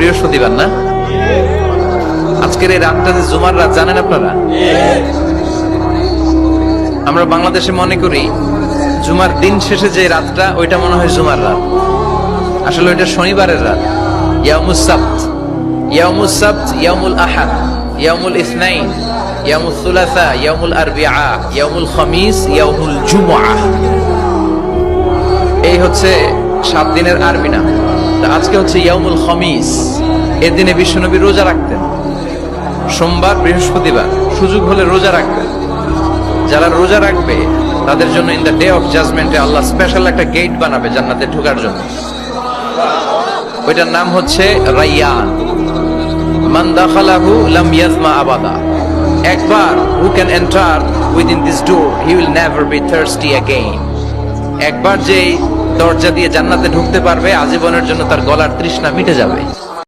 বৃহস্পতিবার না? আজকের এই রাতটা যে জুমার রাত, জানেন আপনারা? আমরা বাংলাদেশে মনে করি জুমার দিন শেষে যে রাতটা, ওইটা মনে হয় জুমার রাত। আসলে ওইটা শনিবারের রাত। ইয়াউমুস সাbt, ইয়াউমুস সাbt, ইয়াউমুল আহাদ, ইয়াউমুল ইসনাইন, ইয়াউমুল সুলাসা, ইয়াউমুল আরবিআ, ইয়াউমুল খামিস, ইয়াউমুল জুমআহ। এই হচ্ছে 7 দিনের আরবি নাম। আজকে হচ্ছে ইয়াউমুল খামিস। এর দিনে বিশ্বনবী রোজা রাখতেন। সোমবার, বৃহস্পতিবার সুযোগ হলে রোজা রাখবেন। যারা রোজা রাখবে তাদের জন্য ইন দ্য ডে অফ জাজমেন্টে আল্লাহ স্পেশাল একটা গেট বানাবে জান্নাতে ঢোকার জন্য। ওইটার নাম হচ্ছে রাইয়ান। মান দাখালাহু লাম ইয়াজমা আবাদা। একবার who can enter within this door he will never be thirsty again. একবার যে দরজা দিয়ে জান্নাতে ঢুকতে পারবে আজীবনের জন্য তার গলার তৃষ্ণা মিটে যাবে।